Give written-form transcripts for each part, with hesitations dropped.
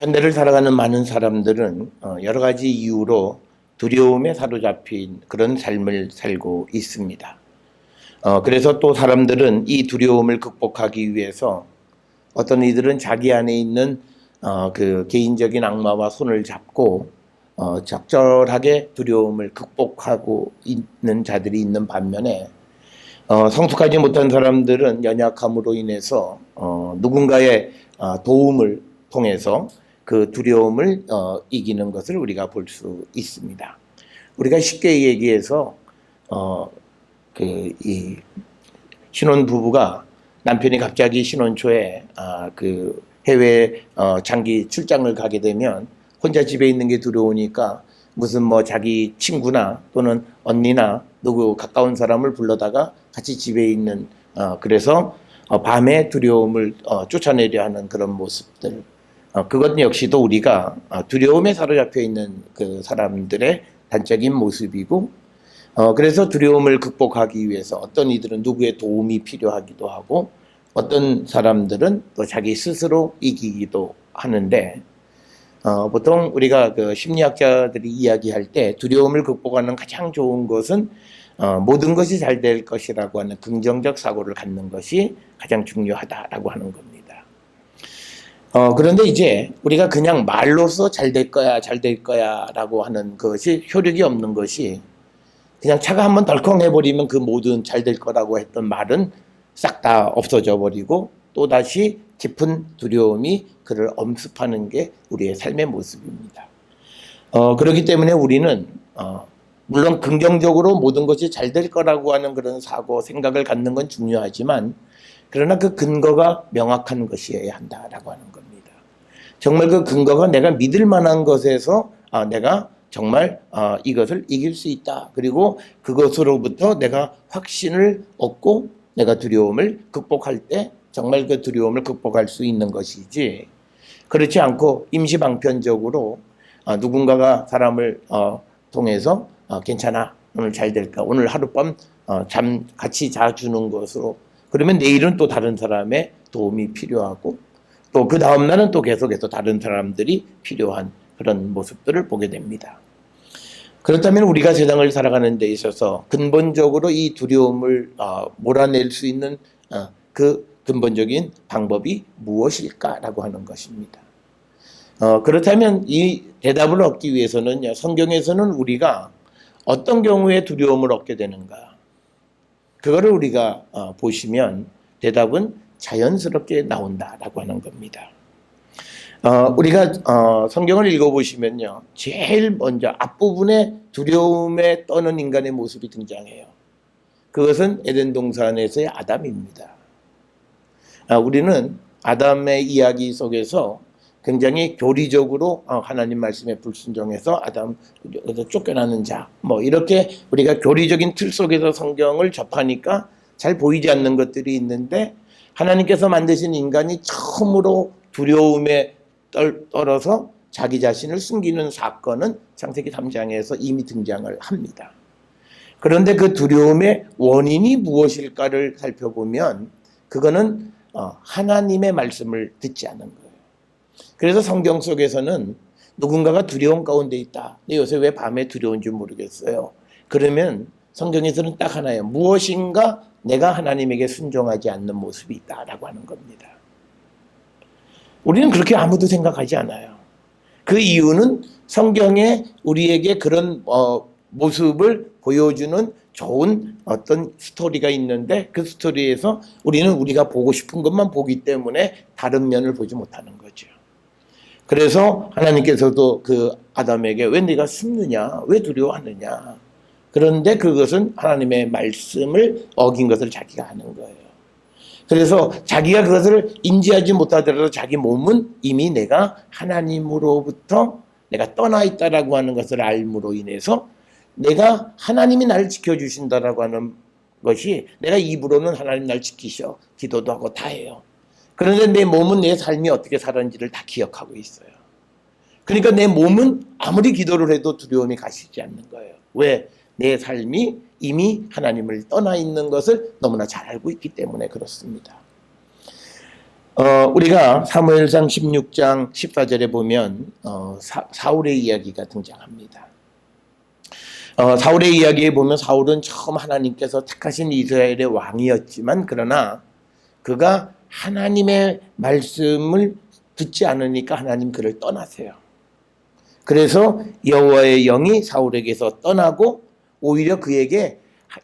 현대를 살아가는 많은 사람들은 여러 가지 이유로 두려움에 사로잡힌 그런 삶을 살고 있습니다. 그래서 또 사람들은 이 두려움을 극복하기 위해서 어떤 이들은 자기 안에 있는 그 개인적인 악마와 손을 잡고 적절하게 두려움을 극복하고 있는 자들이 있는 반면에 성숙하지 못한 사람들은 연약함으로 인해서 누군가의 도움을 통해서 그 두려움을 이기는 것을 우리가 볼 수 있습니다. 우리가 쉽게 얘기해서 이 신혼 부부가 남편이 갑자기 신혼 초에 그 해외 장기 출장을 가게 되면 혼자 집에 있는 게 두려우니까 무슨 뭐 자기 친구나 또는 언니나 누구 가까운 사람을 불러다가 같이 집에 있는 그래서 밤에 두려움을 쫓아내려 하는 그런 모습들. 그것 역시도 우리가 두려움에 사로잡혀 있는 그 사람들의 단적인 모습이고, 그래서 두려움을 극복하기 위해서 어떤 이들은 누구의 도움이 필요하기도 하고 어떤 사람들은 또 자기 스스로 이기기도 하는데, 보통 우리가 그 심리학자들이 이야기할 때 두려움을 극복하는 가장 좋은 것은 모든 것이 잘 될 것이라고 하는 긍정적 사고를 갖는 것이 가장 중요하다라고 하는 겁니다. 그런데 이제 우리가 그냥 말로써 잘 될 거야, 잘 될 거야 라고 하는 것이 효력이 없는 것이, 그냥 차가 한번 덜컹 해버리면 그 모든 잘 될 거라고 했던 말은 싹 다 없어져 버리고 또다시 깊은 두려움이 그를 엄습하는 게 우리의 삶의 모습입니다. 그렇기 때문에 우리는 물론 긍정적으로 모든 것이 잘 될 거라고 하는 그런 사고, 생각을 갖는 건 중요하지만 그러나 그 근거가 명확한 것이어야 한다라고 하는 겁니다. 정말 그 근거가 내가 믿을 만한 것에서 내가 정말 이것을 이길 수 있다. 그리고 그것으로부터 내가 확신을 얻고 내가 두려움을 극복할 때 정말 그 두려움을 극복할 수 있는 것이지, 그렇지 않고 임시방편적으로 누군가가 사람을 통해서 괜찮아, 오늘 잘 될까, 오늘 하룻밤 잠 같이 자주는 것으로, 그러면 내일은 또 다른 사람의 도움이 필요하고 또 그 다음날은 또 계속해서 다른 사람들이 필요한 그런 모습들을 보게 됩니다. 그렇다면 우리가 세상을 살아가는 데 있어서 근본적으로 이 두려움을 몰아낼 수 있는 그 근본적인 방법이 무엇일까라고 하는 것입니다. 그렇다면 이 대답을 얻기 위해서는 성경에서는 우리가 어떤 경우에 두려움을 얻게 되는가, 그거를 우리가 보시면 대답은 자연스럽게 나온다라고 하는 겁니다. 우리가 성경을 읽어보시면요, 제일 먼저 앞부분에 두려움에 떠는 인간의 모습이 등장해요. 그것은 에덴 동산에서의 아담입니다. 우리는 아담의 이야기 속에서 굉장히 교리적으로 하나님 말씀에 불순종해서 아담 쫓겨나는 자, 뭐 이렇게 우리가 교리적인 틀 속에서 성경을 접하니까 잘 보이지 않는 것들이 있는데, 하나님께서 만드신 인간이 처음으로 두려움에 떨어서 자기 자신을 숨기는 사건은 창세기 3장에서 이미 등장을 합니다. 그런데 그 두려움의 원인이 무엇일까를 살펴보면 그거는 하나님의 말씀을 듣지 않은 거예요. 그래서 성경 속에서는 누군가가 두려움 가운데 있다, 근데 요새 왜 밤에 두려운지 모르겠어요, 그러면 성경에서는 딱 하나예요. 무엇인가 내가 하나님에게 순종하지 않는 모습이 있다라고 하는 겁니다. 우리는 그렇게 아무도 생각하지 않아요. 그 이유는 성경에 우리에게 그런 모습을 보여주는 좋은 어떤 스토리가 있는데, 그 스토리에서 우리는 우리가 보고 싶은 것만 보기 때문에 다른 면을 보지 못하는 거죠. 그래서 하나님께서도 그 아담에게 왜 네가 숨느냐, 왜 두려워하느냐, 그런데 그것은 하나님의 말씀을 어긴 것을 자기가 하는 거예요. 그래서 자기가 그것을 인지하지 못하더라도 자기 몸은 이미 내가 하나님으로부터 내가 떠나 있다라고 하는 것을 알므로 인해서 내가 하나님이 나를 지켜주신다라고 하는 것이, 내가 입으로는 하나님 날 지키셔, 기도도 하고 다 해요. 그런데 내 몸은 내 삶이 어떻게 살았는지를 다 기억하고 있어요. 그러니까 내 몸은 아무리 기도를 해도 두려움이 가시지 않는 거예요. 왜? 내 삶이 이미 하나님을 떠나 있는 것을 너무나 잘 알고 있기 때문에 그렇습니다. 우리가 사무엘상 16장 14절에 보면 사울의 이야기가 등장합니다. 사울의 이야기에 보면 사울은 처음 하나님께서 택하신 이스라엘의 왕이었지만 그러나 그가 하나님의 말씀을 듣지 않으니까 하나님 그를 떠나세요. 그래서 여호와의 영이 사울에게서 떠나고 오히려 그에게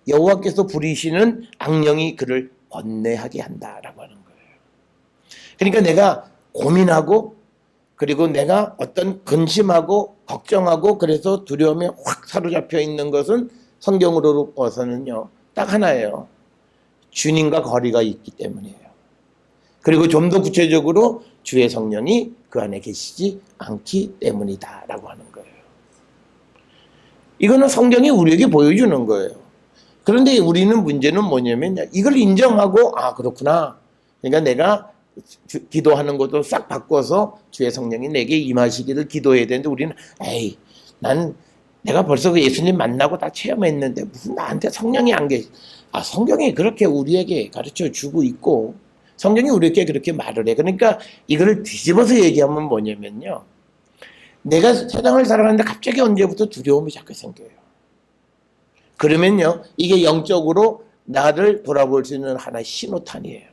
여호와께서 부리시는 악령이 그를 번뇌하게 한다라고 하는 거예요. 그러니까 내가 고민하고 그리고 내가 어떤 근심하고 걱정하고 그래서 두려움에 확 사로잡혀 있는 것은 성경으로 봐서는요 딱 하나예요. 주님과 거리가 있기 때문이에요. 그리고 좀 더 구체적으로 주의 성령이 그 안에 계시지 않기 때문이다라고 하는 거예요. 이거는 성경이 우리에게 보여주는 거예요. 그런데 우리는 문제는 뭐냐면 이걸 인정하고 그렇구나. 그러니까 내가 기도하는 것도 싹 바꿔서 주의 성령이 내게 임하시기를 기도해야 되는데 우리는 내가 벌써 그 예수님 만나고 다 체험했는데 무슨 나한테 성령이 안 계시. 성경이 그렇게 우리에게 가르쳐 주고 있고 성경이 우리에게 그렇게 말을 해. 그러니까 이거를 뒤집어서 얘기하면 뭐냐면요. 내가 세상을 살아가는데 갑자기 언제부터 두려움이 자꾸 생겨요. 그러면요. 이게 영적으로 나를 돌아볼 수 있는 하나의 신호탄이에요.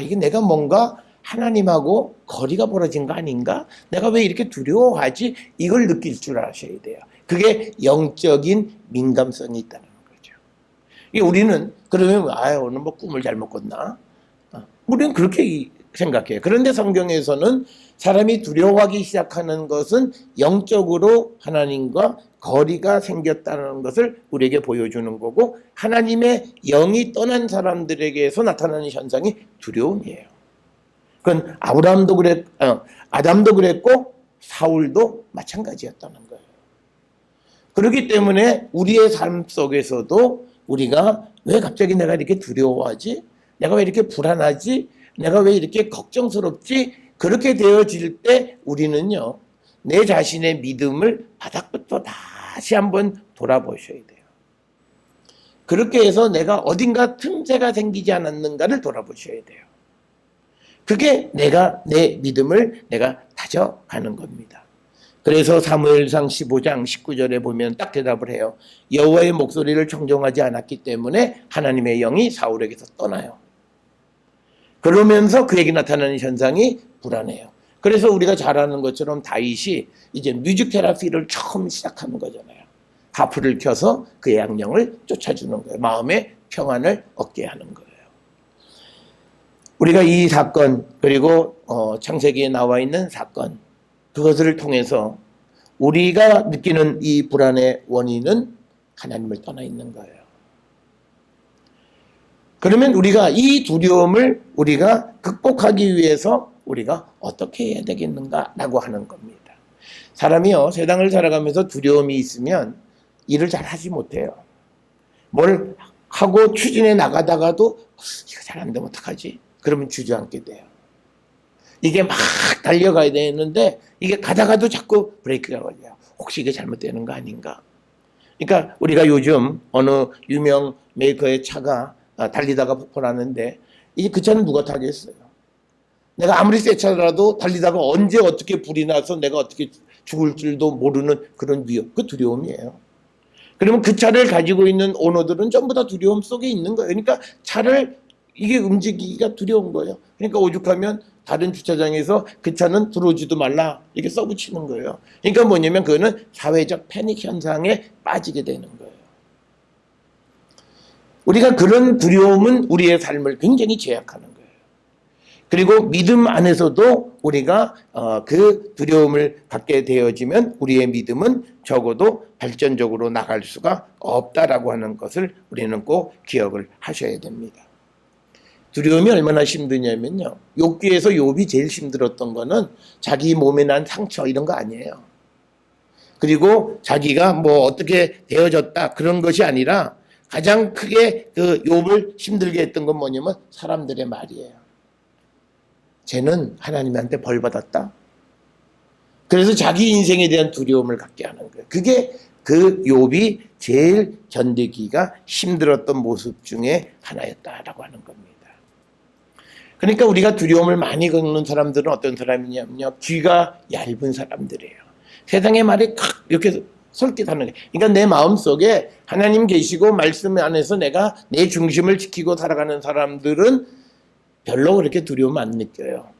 이게 내가 뭔가 하나님하고 거리가 벌어진 거 아닌가? 내가 왜 이렇게 두려워하지? 이걸 느낄 줄 아셔야 돼요. 그게 영적인 민감성이 있다는 거죠. 우리는 그러면 오늘 뭐 꿈을 잘못 꿨나? 우리는 그렇게 생각해요. 그런데 성경에서는 사람이 두려워하기 시작하는 것은 영적으로 하나님과 거리가 생겼다는 것을 우리에게 보여주는 거고 하나님의 영이 떠난 사람들에게서 나타나는 현상이 두려움이에요. 그건 아담도 그랬고 사울도 마찬가지였다는 거예요. 그렇기 때문에 우리의 삶 속에서도 우리가 왜 갑자기 내가 이렇게 두려워하지? 내가 왜 이렇게 불안하지? 내가 왜 이렇게 걱정스럽지? 그렇게 되어질 때 우리는요. 내 자신의 믿음을 바닥부터 다시 한번 돌아보셔야 돼요. 그렇게 해서 내가 어딘가 틈새가 생기지 않았는가를 돌아보셔야 돼요. 그게 내 믿음을 내가 다져가는 겁니다. 그래서 사무엘상 15장 19절에 보면 딱 대답을 해요. 여호와의 목소리를 청종하지 않았기 때문에 하나님의 영이 사울에게서 떠나요. 그러면서 그에게 나타나는 현상이 불안해요. 그래서 우리가 잘 아는 것처럼 다윗이 이제 뮤직 테라피를 처음 시작하는 거잖아요. 하프를 켜서 그의 악령을 쫓아주는 거예요. 마음의 평안을 얻게 하는 거예요. 우리가 이 사건 그리고 창세기에 나와 있는 사건 그것을 통해서 우리가 느끼는 이 불안의 원인은 하나님을 떠나 있는 거예요. 그러면 우리가 이 두려움을 우리가 극복하기 위해서 우리가 어떻게 해야 되겠는가라고 하는 겁니다. 사람이요 세상을 살아가면서 두려움이 있으면 일을 잘 하지 못해요. 뭘 하고 추진해 나가다가도 이거 잘 안 되면 어떡하지? 그러면 주저앉게 돼요. 이게 막 달려가야 되는데 이게 가다가도 자꾸 브레이크가 걸려요. 혹시 이게 잘못되는 거 아닌가? 그러니까 우리가 요즘 어느 유명 메이커의 차가 달리다가 폭발하는데 이제 그 차는 누가 타겠어요? 내가 아무리 새 차라도 달리다가 언제 어떻게 불이 나서 내가 어떻게 죽을 줄도 모르는 그런 위험, 그 두려움이에요. 그러면 그 차를 가지고 있는 오너들은 전부 다 두려움 속에 있는 거예요. 그러니까 차를 이게 움직이기가 두려운 거예요. 그러니까 오죽하면 다른 주차장에서 그 차는 들어오지도 말라 이렇게 써붙이는 거예요. 그러니까 뭐냐면 그거는 사회적 패닉 현상에 빠지게 되는 거예요. 우리가 그런 두려움은 우리의 삶을 굉장히 제약하는 거예요. 그리고 믿음 안에서도 우리가 그 두려움을 갖게 되어지면 우리의 믿음은 적어도 발전적으로 나갈 수가 없다라고 하는 것을 우리는 꼭 기억을 하셔야 됩니다. 두려움이 얼마나 힘드냐면요. 욥기에서 욥이 제일 힘들었던 거는 자기 몸에 난 상처 이런 거 아니에요. 그리고 자기가 뭐 어떻게 되어졌다 그런 것이 아니라 가장 크게 그 욥을 힘들게 했던 건 뭐냐면 사람들의 말이에요. 쟤는 하나님한테 벌 받았다. 그래서 자기 인생에 대한 두려움을 갖게 하는 거예요. 그게 그 욥이 제일 견디기가 힘들었던 모습 중에 하나였다라고 하는 겁니다. 그러니까 우리가 두려움을 많이 겪는 사람들은 어떤 사람이냐면요, 귀가 얇은 사람들이에요. 세상의 말이 칵 이렇게 솔깃하는 거예요. 그러니까 내 마음속에 하나님 계시고 말씀 안에서 내가 내 중심을 지키고 살아가는 사람들은 별로 그렇게 두려움 안 느껴요.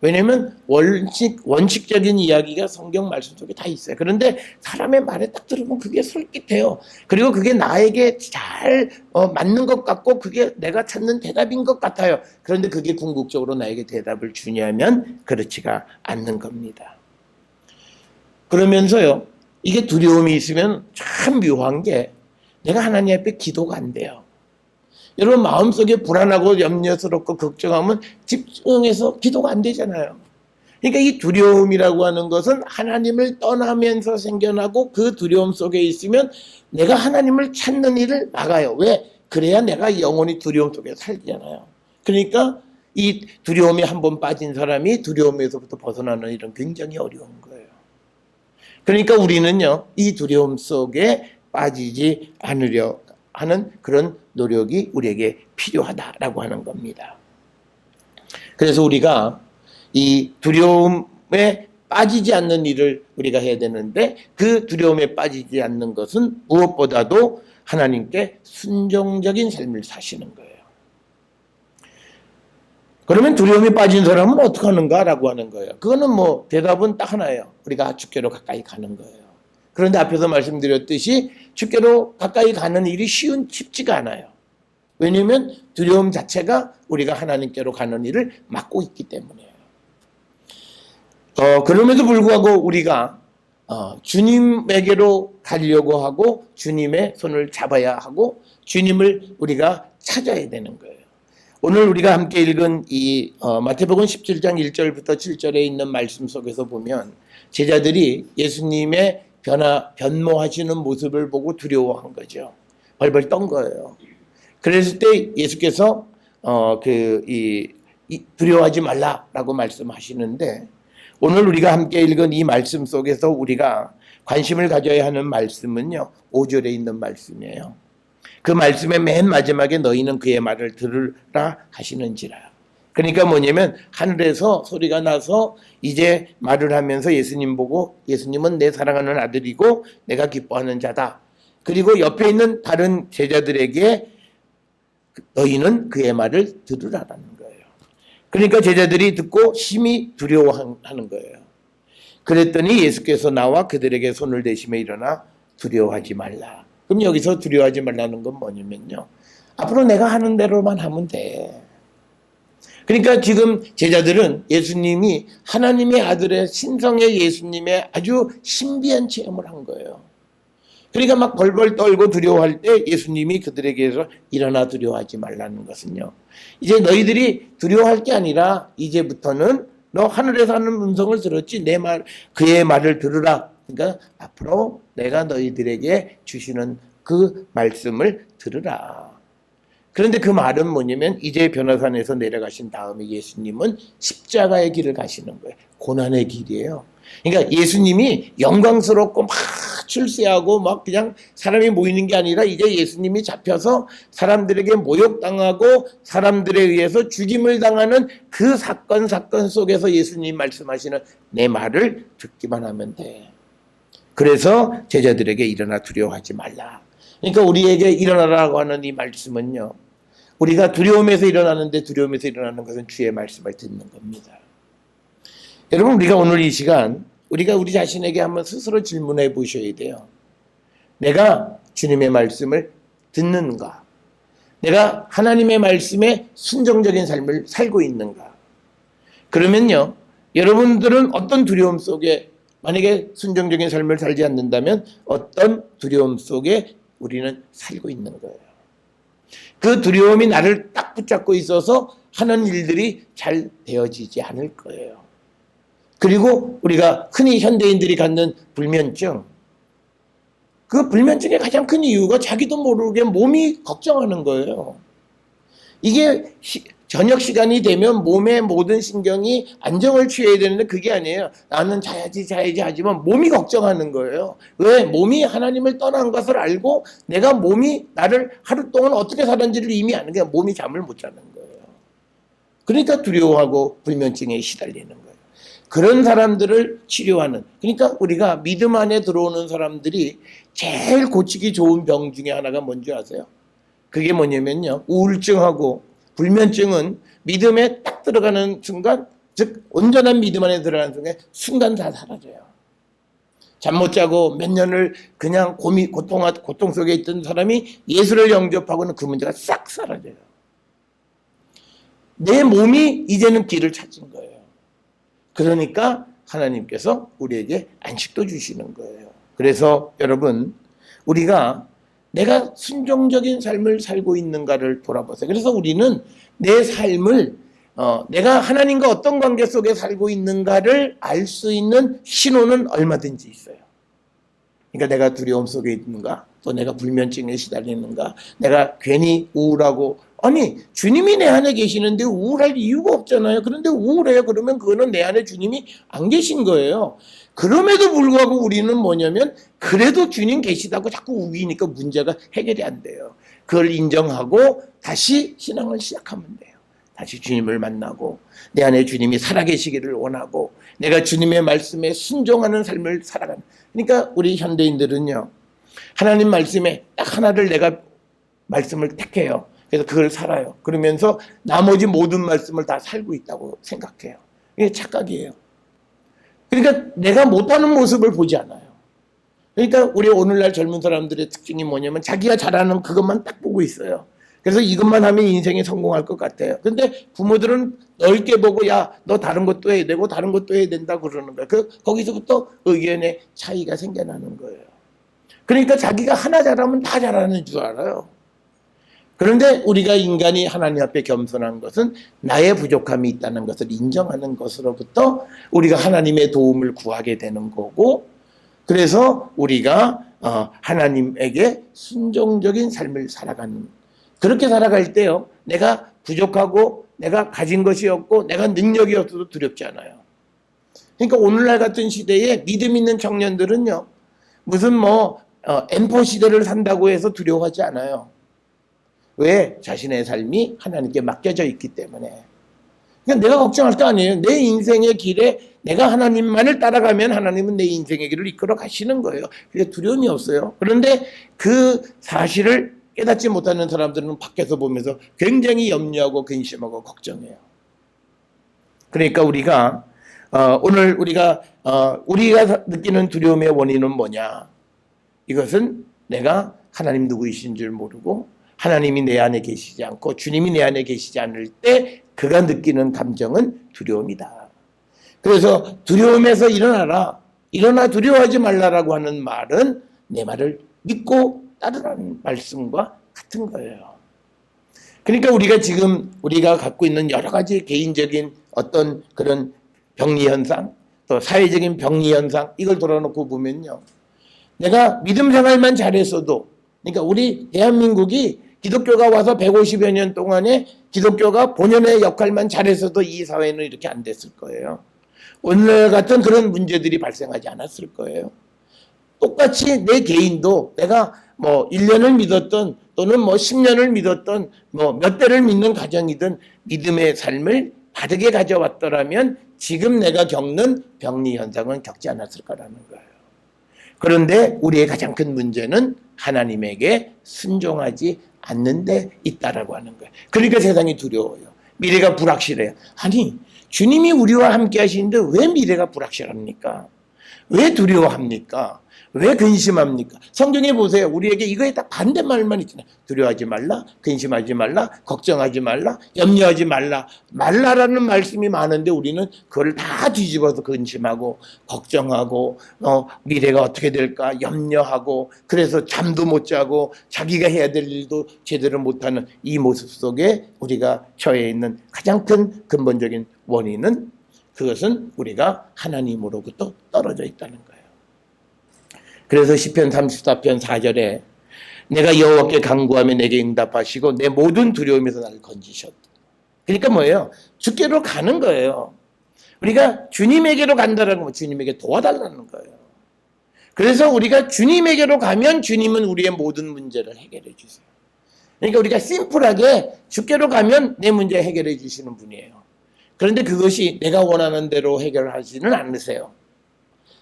왜냐하면 원칙적인 이야기가 성경 말씀 속에 다 있어요. 그런데 사람의 말에 딱 들으면 그게 솔깃해요. 그리고 그게 나에게 잘 맞는 것 같고 그게 내가 찾는 대답인 것 같아요. 그런데 그게 궁극적으로 나에게 대답을 주냐면 그렇지가 않는 겁니다. 그러면서요, 이게 두려움이 있으면 참 묘한 게 내가 하나님 앞에 기도가 안 돼요. 여러분 마음속에 불안하고 염려스럽고 걱정하면 집중해서 기도가 안 되잖아요. 그러니까 이 두려움이라고 하는 것은 하나님을 떠나면서 생겨나고 그 두려움 속에 있으면 내가 하나님을 찾는 일을 막아요. 왜? 그래야 내가 영원히 두려움 속에 살잖아요. 그러니까 이 두려움에 한번 빠진 사람이 두려움에서부터 벗어나는 일은 굉장히 어려운 거예요. 그러니까 우리는요, 이 두려움 속에 빠지지 않으려 하는 그런 노력이 우리에게 필요하다라고 하는 겁니다. 그래서 우리가 이 두려움에 빠지지 않는 일을 우리가 해야 되는데 그 두려움에 빠지지 않는 것은 무엇보다도 하나님께 순종적인 삶을 사시는 거예요. 그러면 두려움에 빠진 사람은 어떻게 하는가라고 하는 거예요. 그거는 뭐 대답은 딱 하나예요. 우리가 주께로 가까이 가는 거예요. 그런데 앞에서 말씀드렸듯이 주께로 가까이 가는 일이 쉽지가 않아요. 왜냐하면 두려움 자체가 우리가 하나님께로 가는 일을 막고 있기 때문이에요. 그럼에도 불구하고 우리가 주님에게로 가려고 하고 주님의 손을 잡아야 하고 주님을 우리가 찾아야 되는 거예요. 오늘 우리가 함께 읽은 이 마태복음 17장 1절부터 7절에 있는 말씀 속에서 보면 제자들이 예수님의 변모하시는 모습을 보고 두려워한 거죠. 벌벌 떤 거예요. 그랬을 때 예수께서 두려워하지 말라라고 말씀하시는데 오늘 우리가 함께 읽은 이 말씀 속에서 우리가 관심을 가져야 하는 말씀은요, 5절에 있는 말씀이에요. 그 말씀의 맨 마지막에 너희는 그의 말을 들으라 하시는지라. 그러니까 뭐냐면 하늘에서 소리가 나서 이제 말을 하면서 예수님 보고 예수님은 내 사랑하는 아들이고 내가 기뻐하는 자다. 그리고 옆에 있는 다른 제자들에게 너희는 그의 말을 들으라라는 거예요. 그러니까 제자들이 듣고 심히 두려워하는 거예요. 그랬더니 예수께서 나와 그들에게 손을 대시며 일어나 두려워하지 말라. 그럼 여기서 두려워하지 말라는 건 뭐냐면요, 앞으로 내가 하는 대로만 하면 돼. 그러니까 지금 제자들은 예수님이 하나님의 아들의 신성의 예수님의 아주 신비한 체험을 한 거예요. 그러니까 막 벌벌 떨고 두려워할 때 예수님이 그들에게서 일어나 두려워하지 말라는 것은요, 이제 너희들이 두려워할 게 아니라 이제부터는 너 하늘에서 하는 음성을 들었지 내 말, 그의 말을 들으라. 그러니까 앞으로 내가 너희들에게 주시는 그 말씀을 들으라. 그런데 그 말은 뭐냐면 이제 변화산에서 내려가신 다음에 예수님은 십자가의 길을 가시는 거예요. 고난의 길이에요. 그러니까 예수님이 영광스럽고 막 출세하고 막 그냥 사람이 모이는 게 아니라 이제 예수님이 잡혀서 사람들에게 모욕당하고 사람들에 의해서 죽임을 당하는 그 사건 속에서 예수님 말씀하시는 내 말을 듣기만 하면 돼. 그래서 제자들에게 일어나 두려워하지 말라. 그러니까 우리에게 일어나라고 하는 이 말씀은요, 우리가 두려움에서 일어나는데 두려움에서 일어나는 것은 주의 말씀을 듣는 겁니다. 여러분, 우리가 오늘 이 시간 우리가 우리 자신에게 한번 스스로 질문해 보셔야 돼요. 내가 주님의 말씀을 듣는가? 내가 하나님의 말씀에 순종적인 삶을 살고 있는가? 그러면요, 여러분들은 어떤 두려움 속에, 만약에 순종적인 삶을 살지 않는다면 어떤 두려움 속에 우리는 살고 있는 거예요. 그 두려움이 나를 딱 붙잡고 있어서 하는 일들이 잘 되어지지 않을 거예요. 그리고 우리가 흔히 현대인들이 갖는 불면증, 그 불면증의 가장 큰 이유가 자기도 모르게 몸이 걱정하는 거예요. 이게 저녁 시간이 되면 몸의 모든 신경이 안정을 취해야 되는데 그게 아니에요. 나는 자야지 하지만 몸이 걱정하는 거예요. 왜? 몸이 하나님을 떠난 것을 알고 내가 몸이 나를 하루 동안 어떻게 살았는지를 이미 아는 게 몸이 잠을 못 자는 거예요. 그러니까 두려워하고 불면증에 시달리는 거예요. 그런 사람들을 치료하는, 그러니까 우리가 믿음 안에 들어오는 사람들이 제일 고치기 좋은 병 중에 하나가 뭔지 아세요? 그게 뭐냐면요, 우울증하고 불면증은 믿음에 딱 들어가는 순간, 즉 온전한 믿음 안에 들어가는 순간 다 사라져요. 잠 못 자고 몇 년을 그냥 고통 속에 있던 사람이 예수를 영접하고는 그 문제가 싹 사라져요. 내 몸이 이제는 길을 찾은 거예요. 그러니까 하나님께서 우리에게 안식도 주시는 거예요. 그래서 여러분, 우리가 내가 순종적인 삶을 살고 있는가를 돌아보세요. 그래서 우리는 내 삶을 내가 하나님과 어떤 관계 속에 살고 있는가를 알 수 있는 신호는 얼마든지 있어요. 그러니까 내가 두려움 속에 있는가, 또 내가 불면증에 시달리는가, 내가 괜히 우울하고, 아니 주님이 내 안에 계시는데 우울할 이유가 없잖아요. 그런데 우울해요. 그러면 그거는 내 안에 주님이 안 계신 거예요. 그럼에도 불구하고 우리는 뭐냐면 그래도 주님 계시다고 자꾸 우기니까 문제가 해결이 안 돼요. 그걸 인정하고 다시 신앙을 시작하면 돼요. 다시 주님을 만나고 내 안에 주님이 살아계시기를 원하고 내가 주님의 말씀에 순종하는 삶을 살아가는. 그러니까 우리 현대인들은요, 하나님 말씀에 딱 하나를 내가 말씀을 택해요. 그래서 그걸 살아요. 그러면서 나머지 모든 말씀을 다 살고 있다고 생각해요. 이게 착각이에요. 그러니까 내가 못하는 모습을 보지 않아요. 그러니까 우리 오늘날 젊은 사람들의 특징이 뭐냐면 자기가 잘하는 그것만 딱 보고 있어요. 그래서 이것만 하면 인생에 성공할 것 같아요. 근데 부모들은 넓게 보고, 야, 너 다른 것도 해야 되고 다른 것도 해야 된다 그러는 거예요. 거기서부터 의견의 차이가 생겨나는 거예요. 그러니까 자기가 하나 잘하면 다 잘하는 줄 알아요. 그런데 우리가 인간이 하나님 앞에 겸손한 것은 나의 부족함이 있다는 것을 인정하는 것으로부터 우리가 하나님의 도움을 구하게 되는 거고, 그래서 우리가 하나님에게 순종적인 삶을 살아가는, 그렇게 살아갈 때요, 내가 부족하고 내가 가진 것이 없고 내가 능력이 없어도 두렵지 않아요. 그러니까 오늘날 같은 시대에 믿음 있는 청년들은요, 무슨 M4 시대를 산다고 해서 두려워하지 않아요. 왜? 자신의 삶이 하나님께 맡겨져 있기 때문에. 그러니까 내가 걱정할 거 아니에요. 내 인생의 길에 내가 하나님만을 따라가면 하나님은 내 인생의 길을 이끌어 가시는 거예요. 그게 두려움이 없어요. 그런데 그 사실을 깨닫지 못하는 사람들은 밖에서 보면서 굉장히 염려하고 근심하고 걱정해요. 그러니까 우리가 오늘 우리가 느끼는 두려움의 원인은 뭐냐? 이것은 내가 하나님 누구이신 줄 모르고 하나님이 내 안에 계시지 않고 주님이 내 안에 계시지 않을 때 그가 느끼는 감정은 두려움이다. 그래서 두려움에서 일어나 두려워하지 말라라고 하는 말은 내 말을 믿고 따르라는 말씀과 같은 거예요. 그러니까 우리가 갖고 있는 여러 가지 개인적인 어떤 그런 병리 현상, 또 사회적인 병리 현상, 이걸 돌아놓고 보면요, 내가 믿음 생활만 잘했어도, 그러니까 우리 대한민국이 기독교가 와서 150여 년 동안에 기독교가 본연의 역할만 잘했어도 이 사회는 이렇게 안 됐을 거예요. 오늘 같은 그런 문제들이 발생하지 않았을 거예요. 똑같이 내 개인도 내가 1년을 믿었던 또는 10년을 믿었던 몇 대를 믿는 가정이든 믿음의 삶을 바르게 가져왔더라면 지금 내가 겪는 병리 현상은 겪지 않았을 거라는 거예요. 그런데 우리의 가장 큰 문제는 하나님에게 순종하지 않는 데 있다라고 하는 거예요. 그러니까 세상이 두려워요. 미래가 불확실해요. 아니, 주님이 우리와 함께 하시는데 왜 미래가 불확실합니까? 왜 두려워합니까? 왜 근심합니까? 성경에 보세요. 우리에게 이거에 딱 반대말만 있잖아요. 두려워하지 말라, 근심하지 말라, 걱정하지 말라, 염려하지 말라라는 말씀이 많은데 우리는 그걸 다 뒤집어서 근심하고 걱정하고 미래가 어떻게 될까 염려하고, 그래서 잠도 못 자고 자기가 해야 될 일도 제대로 못하는 이 모습 속에 우리가 처해 있는 가장 큰 근본적인 원인은, 그것은 우리가 하나님으로부터 떨어져 있다는 거예요. 그래서 시편 34편 4절에 내가 여호와께 간구하며 내게 응답하시고 내 모든 두려움에서 나를 건지셨다. 그러니까 뭐예요? 주께로 가는 거예요. 우리가 주님에게로 간다는 건 주님에게 도와달라는 거예요. 그래서 우리가 주님에게로 가면 주님은 우리의 모든 문제를 해결해 주세요. 그러니까 우리가 심플하게 주께로 가면 내 문제 해결해 주시는 분이에요. 그런데 그것이 내가 원하는 대로 해결하지는 않으세요.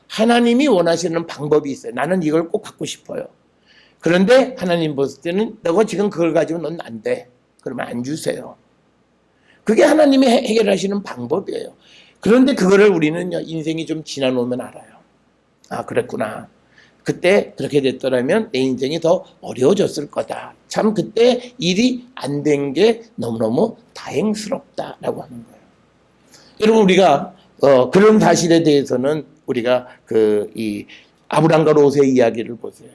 하나님이 원하시는 방법이 있어요. 나는 이걸 꼭 갖고 싶어요. 그런데 하나님 봤을 때는 너가 지금 그걸 가지고 넌 안 돼. 그러면 안 주세요. 그게 하나님이 해결하시는 방법이에요. 그런데 그거를 우리는 인생이 좀 지나놓으면 알아요. 아, 그랬구나. 그때 그렇게 됐더라면 내 인생이 더 어려워졌을 거다. 참 그때 일이 안 된 게 너무너무 다행스럽다라고 하는 거예요. 여러분, 우리가 그런 사실에 대해서는 우리가 이 아브람과 롯의 이야기를 보세요.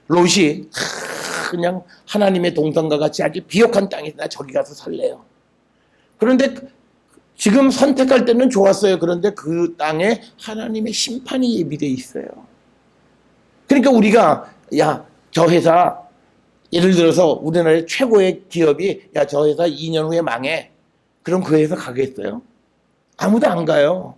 롯이 그냥 하나님의 동산과 같이 아주 비옥한 땅에 나 저기 가서 살래요. 그런데 지금 선택할 때는 좋았어요. 그런데 그 땅에 하나님의 심판이 예비되어 있어요. 그러니까 우리가 저 회사 예를 들어서 우리나라의 최고의 기업이 저 회사 2년 후에 망해. 그럼 그 회사 가겠어요? 아무도 안 가요.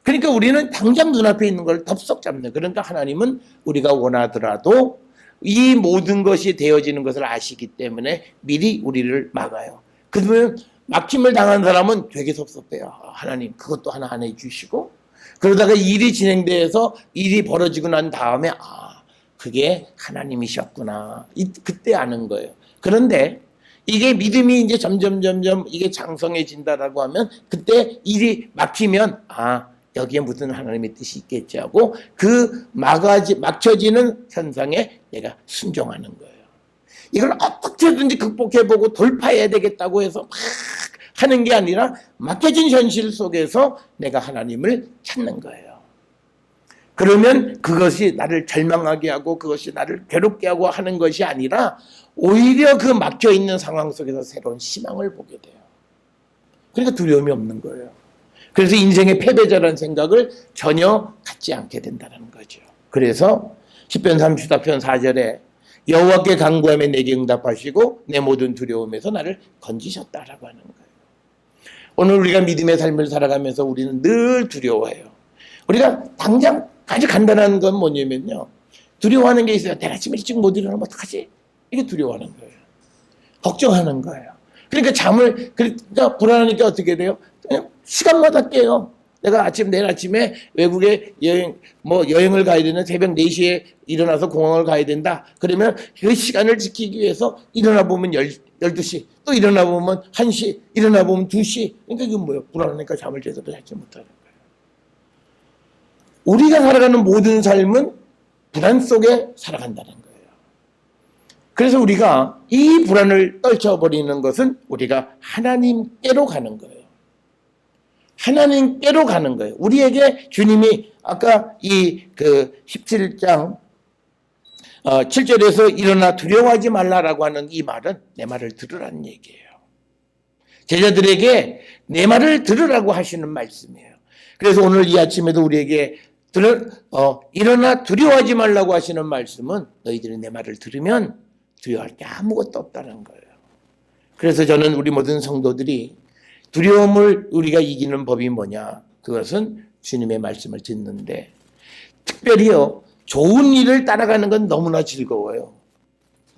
그러니까 우리는 당장 눈앞에 있는 걸 덥석 잡는. 그러니까 하나님은 우리가 원하더라도 이 모든 것이 되어지는 것을 아시기 때문에 미리 우리를 막아요. 그러면 막힘을 당한 사람은 되게 섭섭해요. 하나님 그것도 하나 안 해주시고, 그러다가 일이 진행돼서 일이 벌어지고 난 다음에 그게 하나님이셨구나. 그때 아는 거예요. 그런데 이게 믿음이 이제 점점 이게 장성해진다라고 하면 그때 일이 막히면 여기에 무슨 하나님의 뜻이 있겠지 하고 그 막혀지는 현상에 내가 순종하는 거예요. 이걸 어떻게든지 극복해보고 돌파해야 되겠다고 해서 막 하는 게 아니라 막혀진 현실 속에서 내가 하나님을 찾는 거예요. 그러면 그것이 나를 절망하게 하고 그것이 나를 괴롭게 하고 하는 것이 아니라 오히려 그 막혀있는 상황 속에서 새로운 희망을 보게 돼요. 그러니까 두려움이 없는 거예요. 그래서 인생의 패배자라는 생각을 전혀 갖지 않게 된다는 거죠. 그래서 시편 34편 4절에 여호와께 간구하며 내게 응답하시고 내 모든 두려움에서 나를 건지셨다라고 하는 거예요. 오늘 우리가 믿음의 삶을 살아가면서 우리는 늘 두려워해요. 우리가 당장 아주 간단한 건 뭐냐면요. 두려워하는 게 있어요. 내가 아침에 일찍 못 일어나면 어떡하지? 이게 두려워하는 거예요. 걱정하는 거예요. 그러니까 불안하니까 어떻게 돼요? 그냥 시간마다 깨요. 내가 내일 아침에 외국에 여행을 가야 되는 새벽 4시에 일어나서 공항을 가야 된다. 그러면 그 시간을 지키기 위해서 일어나 보면 12시, 또 일어나 보면 1시, 일어나 보면 2시. 그러니까 이건 뭐예요? 불안하니까 잠을 제대로 자지 못하는 거예요. 우리가 살아가는 모든 삶은 불안 속에 살아간다는 거예요. 그래서 우리가 이 불안을 떨쳐버리는 것은 우리가 하나님께로 가는 거예요. 하나님께로 가는 거예요. 우리에게 주님이 아까 17장 7절에서 일어나 두려워하지 말라라고 하는 이 말은 내 말을 들으라는 얘기예요. 제자들에게 내 말을 들으라고 하시는 말씀이에요. 그래서 오늘 이 아침에도 우리에게 일어나 두려워하지 말라고 하시는 말씀은 너희들이 내 말을 들으면 두려워할 게 아무것도 없다는 거예요. 그래서 저는 우리 모든 성도들이 두려움을 우리가 이기는 법이 뭐냐? 그것은 주님의 말씀을 듣는데, 특별히요, 좋은 일을 따라가는 건 너무나 즐거워요.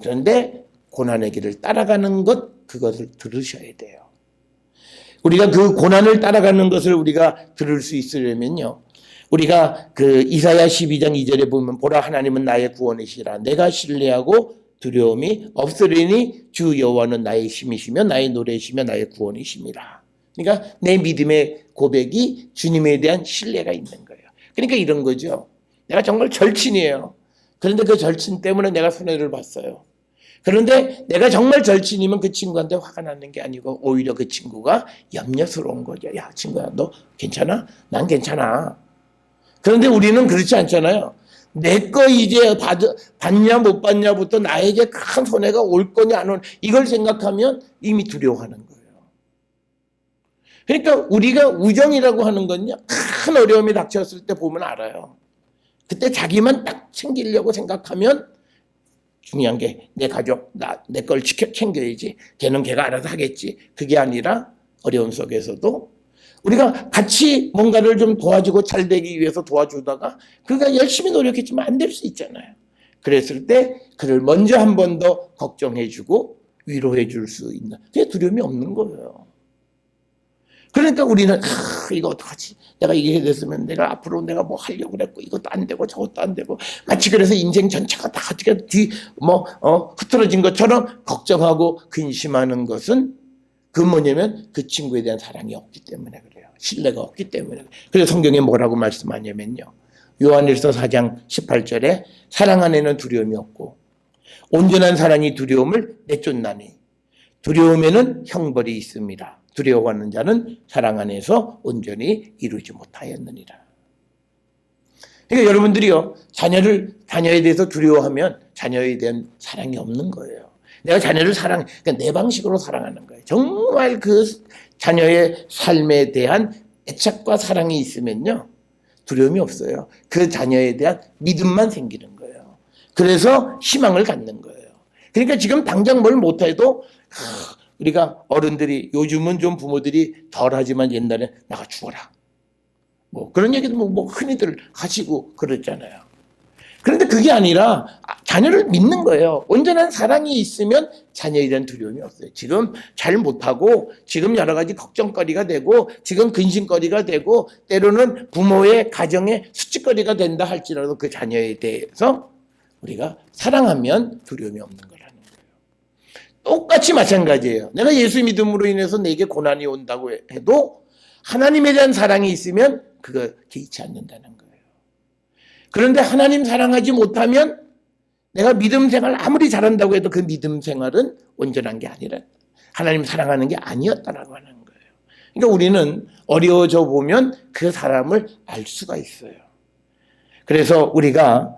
그런데 고난의 길을 따라가는 그것을 들으셔야 돼요. 우리가 그 고난을 따라가는 것을 우리가 들을 수 있으려면요, 우리가 이사야 12장 2절에 보면 보라 하나님은 나의 구원이시라 내가 신뢰하고 두려움이 없으리니 주 여호와는 나의 힘이시며 나의 노래이시며 나의 구원이십니다. 그러니까 내 믿음의 고백이 주님에 대한 신뢰가 있는 거예요. 그러니까 이런 거죠. 내가 정말 절친이에요. 그런데 그 절친 때문에 내가 손해를 봤어요. 그런데 내가 정말 절친이면 그 친구한테 화가 나는 게 아니고 오히려 그 친구가 염려스러운 거죠. 야, 친구야, 너 괜찮아? 난 괜찮아. 그런데 우리는 그렇지 않잖아요. 내 거 이제 받냐 못 받냐부터 나에게 큰 손해가 올 거냐 안 올, 이걸 생각하면 이미 두려워하는 거예요. 그러니까 우리가 우정이라고 하는 건요, 큰 어려움이 닥쳤을 때 보면 알아요. 그때 자기만 딱 챙기려고 생각하면 중요한 게 내 가족, 내 걸 챙겨야지. 걔는 걔가 알아서 하겠지. 그게 아니라 어려운 속에서도 우리가 같이 뭔가를 좀 도와주고 잘 되기 위해서 도와주다가 그가 열심히 노력했지만 안 될 수 있잖아요. 그랬을 때 그를 먼저 한 번 더 걱정해주고 위로해줄 수 있는, 그게 두려움이 없는 거예요. 그러니까 우리는 이거 어떡하지? 내가 이게 됐으면 내가 앞으로 내가 뭐 하려고 그랬고 이것도 안 되고 저것도 안 되고, 마치 그래서 인생 전체가 다 어떻게 흐트러진 것처럼 걱정하고 근심하는 것은 그 뭐냐면 그 친구에 대한 사랑이 없기 때문에 그래요. 신뢰가 없기 때문에. 그래서 성경에 뭐라고 말씀하냐면요, 요한일서 4장 18절에 사랑 안에는 두려움이 없고 온전한 사랑이 두려움을 내쫓나니 두려움에는 형벌이 있습니다. 두려워하는 자는 사랑 안에서 온전히 이루지 못하였느니라. 그러니까 여러분들이요, 자녀에 대해서 두려워하면 자녀에 대한 사랑이 없는 거예요. 내가 자녀를 그러니까 내 방식으로 사랑하는 거예요. 정말 그 자녀의 삶에 대한 애착과 사랑이 있으면요, 두려움이 없어요. 그 자녀에 대한 믿음만 생기는 거예요. 그래서 희망을 갖는 거예요. 그러니까 지금 당장 뭘 못해도 우리가 어른들이, 요즘은 좀 부모들이 덜하지만 옛날에 나가 죽어라, 뭐 그런 얘기도 뭐 흔히들 하시고 그랬잖아요. 그런데 그게 아니라 자녀를 믿는 거예요. 온전한 사랑이 있으면 자녀에 대한 두려움이 없어요. 지금 잘 못하고 지금 여러 가지 걱정거리가 되고 지금 근심거리가 되고 때로는 부모의 가정의 수치거리가 된다 할지라도 그 자녀에 대해서 우리가 사랑하면 두려움이 없는 거라는 거예요. 똑같이 마찬가지예요. 내가 예수 믿음으로 인해서 내게 고난이 온다고 해도 하나님에 대한 사랑이 있으면 그거 개의치 않는다는 거예요. 그런데 하나님 사랑하지 못하면 내가 믿음 생활 아무리 잘한다고 해도 그 믿음 생활은 온전한 게 아니라 하나님 사랑하는 게 아니었다라고 하는 거예요. 그러니까 우리는 어려워져 보면 그 사람을 알 수가 있어요. 그래서 우리가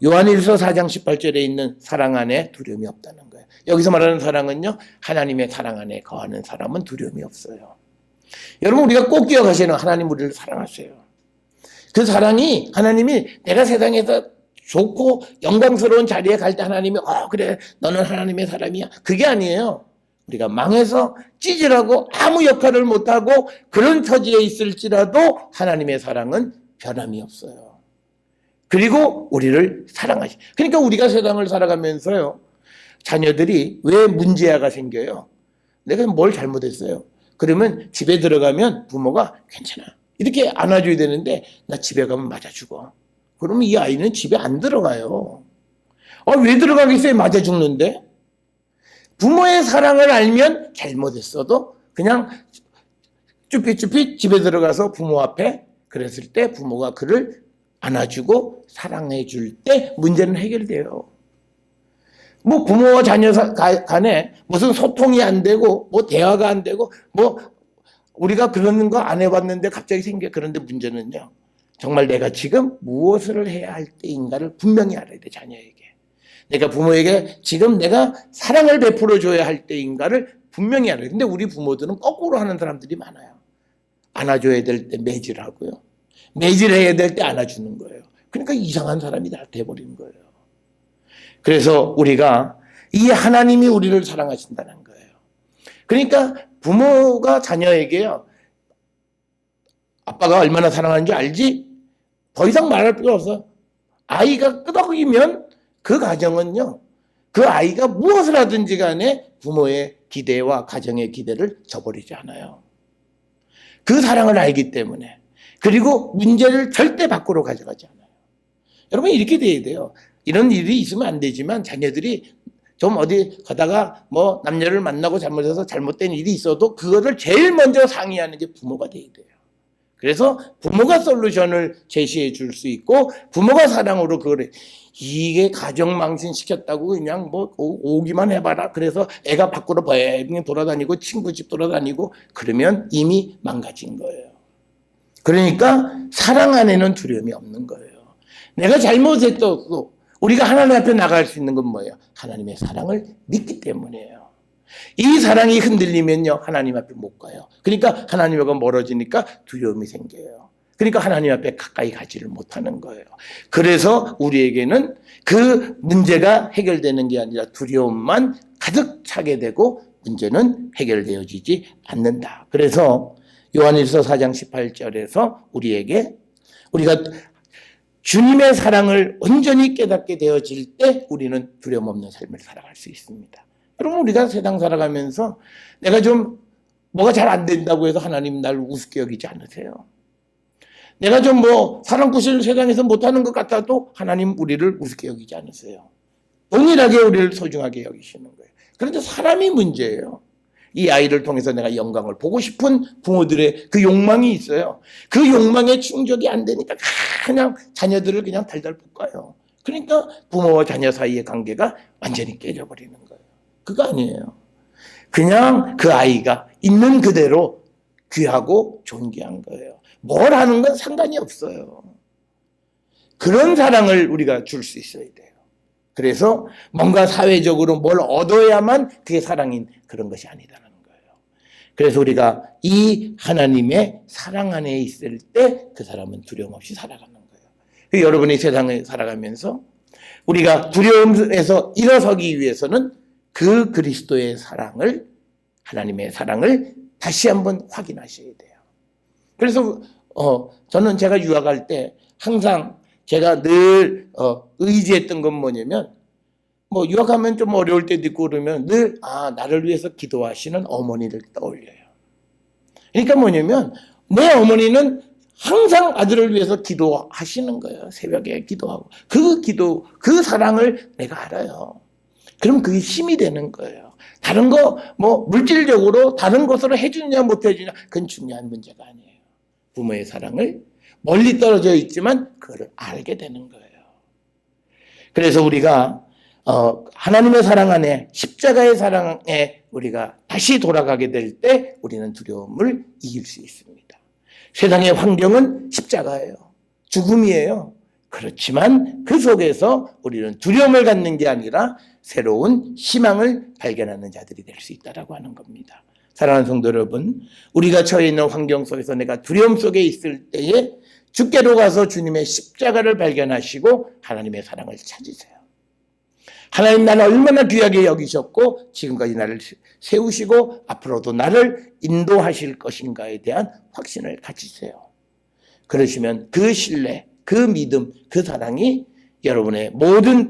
요한일서 4장 18절에 있는 사랑 안에 두려움이 없다는 거예요. 여기서 말하는 사랑은요, 하나님의 사랑 안에 거하는 사람은 두려움이 없어요. 여러분, 우리가 꼭 기억하시는, 하나님 우리를 사랑하세요. 그 사랑이, 하나님이 내가 세상에서 좋고 영광스러운 자리에 갈 때 하나님이 그래 너는 하나님의 사람이야, 그게 아니에요. 우리가 망해서 찌질하고 아무 역할을 못하고 그런 처지에 있을지라도 하나님의 사랑은 변함이 없어요. 그리고 우리를 사랑하시. 그러니까 우리가 세상을 살아가면서요, 자녀들이 왜 문제아가 생겨요? 내가 뭘 잘못했어요? 그러면 집에 들어가면 부모가 괜찮아 이렇게 안아줘야 되는데, 나 집에 가면 맞아 죽어. 그러면 이 아이는 집에 안 들어가요. 왜 들어가겠어요? 맞아 죽는데. 부모의 사랑을 알면 잘못했어도 그냥 쭈삣쭈삣 집에 들어가서 부모 앞에 그랬을 때 부모가 그를 안아주고 사랑해 줄 때 문제는 해결돼요. 뭐 부모와 자녀 간에 무슨 소통이 안 되고 뭐 대화가 안 되고 뭐 우리가 그런 거 안 해봤는데 갑자기 생겨. 그런데 문제는요, 정말 내가 지금 무엇을 해야 할 때인가를 분명히 알아야 돼. 자녀에게 내가 부모에게 지금 내가 사랑을 베풀어 줘야 할 때인가를 분명히 알아요. 근데 우리 부모들은 거꾸로 하는 사람들이 많아요. 안아줘야 될 때 매질하고요, 매질해야 될 때 안아주는 거예요. 그러니까 이상한 사람이 다 돼버리는 거예요. 그래서 우리가 이 하나님이 우리를 사랑하신다는 거예요. 그러니까 부모가 자녀에게요, 아빠가 얼마나 사랑하는지 알지? 더 이상 말할 필요 없어. 아이가 끄덕이면 그 가정은요, 그 아이가 무엇을 하든지 간에 부모의 기대와 가정의 기대를 저버리지 않아요. 그 사랑을 알기 때문에. 그리고 문제를 절대 밖으로 가져가지 않아요. 여러분, 이렇게 돼야 돼요. 이런 일이 있으면 안 되지만 자녀들이 좀 어디 가다가 뭐 남녀를 만나고 잘못해서 잘못된 일이 있어도 그거를 제일 먼저 상의하는 게 부모가 돼야 돼요. 그래서 부모가 솔루션을 제시해 줄 수 있고 부모가 사랑으로 그거를, 이게 가정 망신시켰다고 그냥 뭐 오기만 해봐라 그래서 애가 밖으로 뱅뱅 돌아다니고 친구 집 돌아다니고 그러면 이미 망가진 거예요. 그러니까 사랑 안에는 두려움이 없는 거예요. 내가 잘못했어도 우리가 하나님 앞에 나갈 수 있는 건 뭐예요? 하나님의 사랑을 믿기 때문이에요. 이 사랑이 흔들리면요, 하나님 앞에 못 가요. 그러니까 하나님과 멀어지니까 두려움이 생겨요. 그러니까 하나님 앞에 가까이 가지를 못하는 거예요. 그래서 우리에게는 그 문제가 해결되는 게 아니라 두려움만 가득 차게 되고 문제는 해결되어지지 않는다. 그래서 요한일서 4장 18절에서 우리가 주님의 사랑을 온전히 깨닫게 되어질 때 우리는 두려움 없는 삶을 살아갈 수 있습니다. 여러분, 우리가 세상 살아가면서 내가 좀 뭐가 잘 안 된다고 해서 하나님 날 우습게 여기지 않으세요. 내가 좀 사랑구실 세상에서 못하는 것 같아도 하나님 우리를 우습게 여기지 않으세요. 동일하게 우리를 소중하게 여기시는 거예요. 그런데 사람이 문제예요. 이 아이를 통해서 내가 영광을 보고 싶은 부모들의 그 욕망이 있어요. 그 욕망에 충족이 안 되니까 그냥 자녀들을 그냥 달달 볶아요. 그러니까 부모와 자녀 사이의 관계가 완전히 깨져버리는 거예요. 그거 아니에요. 그냥 그 아이가 있는 그대로 귀하고 존귀한 거예요. 뭘 하는 건 상관이 없어요. 그런 사랑을 우리가 줄 수 있어야 돼요. 그래서 뭔가 사회적으로 뭘 얻어야만 그게 사랑인 그런 것이 아니다라는 거예요. 그래서 우리가 이 하나님의 사랑 안에 있을 때 그 사람은 두려움 없이 살아가는 거예요. 여러분이 세상에 살아가면서 우리가 두려움에서 일어서기 위해서는 그 그리스도의 사랑을, 하나님의 사랑을 다시 한번 확인하셔야 돼요. 그래서 저는 제가 유학할 때 항상 제가 늘 의지했던 건 뭐냐면, 유학하면 좀 어려울 때도 있고 그러면 늘 나를 위해서 기도하시는 어머니를 떠올려요. 그러니까 뭐냐면 내 어머니는 항상 아들을 위해서 기도하시는 거예요. 새벽에 기도하고 그 사랑을 내가 알아요. 그럼 그게 힘이 되는 거예요. 다른 거 물질적으로 다른 것으로 해주냐 못 해주냐 그건 중요한 문제가 아니에요. 부모의 사랑을 멀리 떨어져 있지만 그걸 알게 되는 거예요. 그래서 우리가 하나님의 사랑 안에, 십자가의 사랑에 우리가 다시 돌아가게 될 때 우리는 두려움을 이길 수 있습니다. 세상의 환경은 십자가예요. 죽음이에요. 그렇지만 그 속에서 우리는 두려움을 갖는 게 아니라 새로운 희망을 발견하는 자들이 될 수 있다라고 하는 겁니다. 사랑하는 성도 여러분, 우리가 처해 있는 환경 속에서 내가 두려움 속에 있을 때에 주께로 가서 주님의 십자가를 발견하시고 하나님의 사랑을 찾으세요. 하나님 나를 얼마나 귀하게 여기셨고 지금까지 나를 세우시고 앞으로도 나를 인도하실 것인가에 대한 확신을 가지세요. 그러시면 그 신뢰, 그 믿음, 그 사랑이 여러분의 모든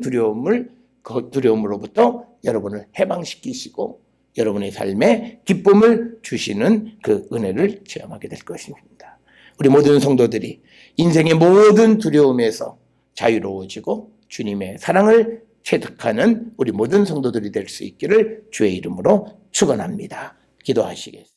두려움으로부터 여러분을 해방시키시고 여러분의 삶에 기쁨을 주시는 그 은혜를 체험하게 될 것입니다. 우리 모든 성도들이 인생의 모든 두려움에서 자유로워지고 주님의 사랑을 체득하는 우리 모든 성도들이 될 수 있기를 주의 이름으로 축원합니다. 기도하시겠습니다.